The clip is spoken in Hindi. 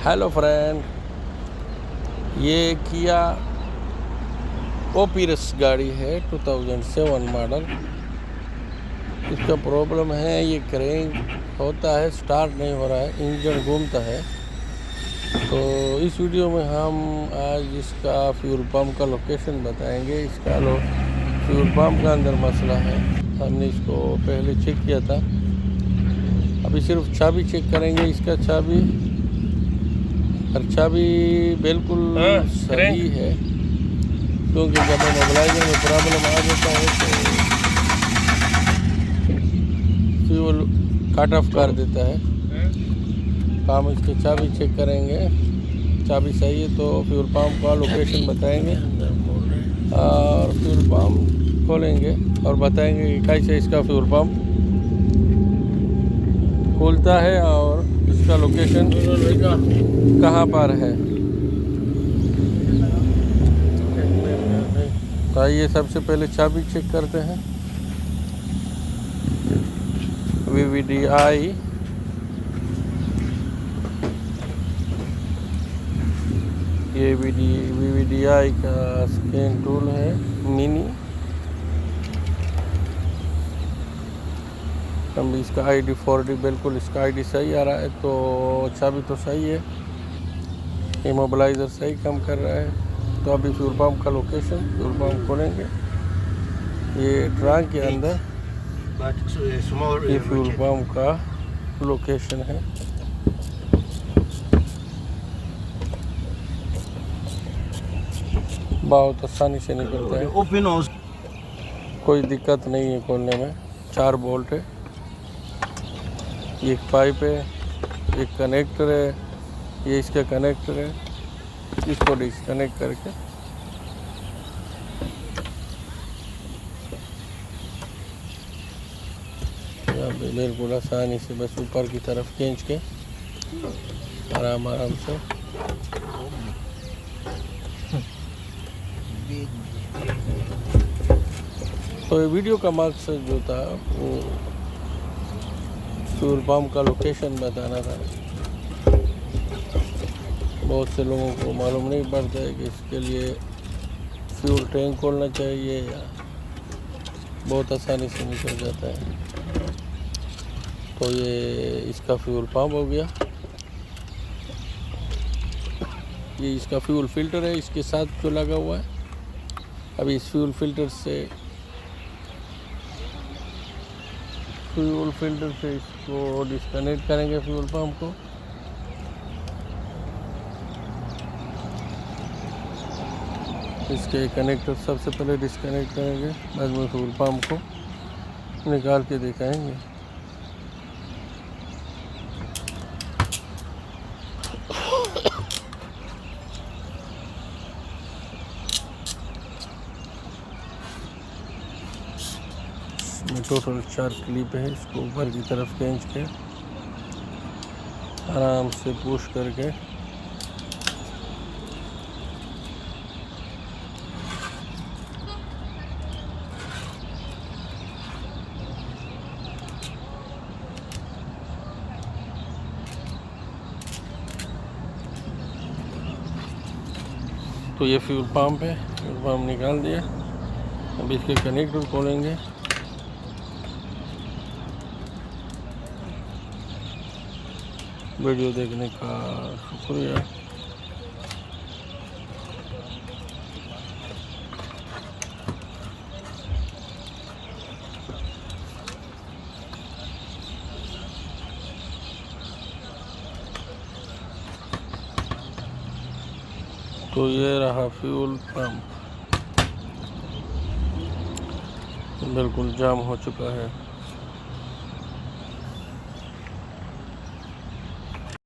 हेलो फ्रेंड, ये किया ओपीरस गाड़ी है 2007 मॉडल। इसका प्रॉब्लम है ये क्रैंक होता है, स्टार्ट नहीं हो रहा है, इंजन घूमता है। तो इस वीडियो में हम आज इसका फ्यूल पंप का लोकेशन बताएंगे। इसका फ्यूल पंप का अंदर मसला है, हमने इसको पहले चेक किया था। अभी सिर्फ चाबी चेक करेंगे, इसका चाबी और चाबी बिल्कुल सही है, क्योंकि जब मोबिलाइजर में प्रॉब्लम आ जाता है तो फ्यूल कट ऑफ कर देता है। तो हम इसकी चाबी चेक करेंगे, चाबी सही है तो फ्यूल पंप का लोकेशन बताएंगे और फ्यूल पंप खोलेंगे और बताएंगे कि कैसे इसका फ्यूल पंप खुलता है और इसका लोकेशन कहाँ पर है। तो आइए सबसे पहले चाबी चेक करते हैं। VVDI ये VVDI का स्कैन टूल है मिनी। हम इसका ID 40 बिल्कुल इसका ID सही आ रहा है, तो चाबी तो सही है, इमोबिलाइज़र सही काम कर रहा है। तो अभी फ्यूल पंप का लोकेशन, फ्यूल पंप खोलेंगे। ये ट्रंक के अंदर ये फ्यूल पंप का लोकेशन है। बहुत आसानी से निकलता है, कोई दिक्कत नहीं है खोलने में। 4 बोल्ट है, एक पाइप है, एक कनेक्टर है, ये इसका कनेक्टर है। इसको डिस्कनेक्ट करके यहाँ पे बिल्कुल आसानी से बस ऊपर की तरफ खींच के आराम से तो ये वीडियो का मकसद जो था वो फ्यूल पंप का लोकेशन बताना था। बहुत से लोगों को मालूम नहीं पड़ता है कि इसके लिए फ्यूल टैंक खोलना चाहिए, या बहुत आसानी से निकल जाता है। तो ये इसका फ्यूल पंप हो गया। ये इसका फ्यूल फिल्टर है, इसके साथ जो लगा हुआ है। अभी इस फ्यूल फिल्टर से इसको डिस्कनेक्ट करेंगे फ्यूल पंप को। इसके कनेक्टर सबसे पहले डिस्कनेक्ट करेंगे, बाद में फ्यूल पंप को निकाल के दिखाएंगे। टोटल 4 क्लिप है, इसको ऊपर की तरफ खींच के आराम से पुश करके तो ये फ्यूल पंप है, फ्यूल पंप निकाल दिया। अब इसके कनेक्टर खोलेंगे। वीडियो देखने का शुक्रिया। तो ये रहा फ्यूल पंप, बिल्कुल जाम हो चुका है।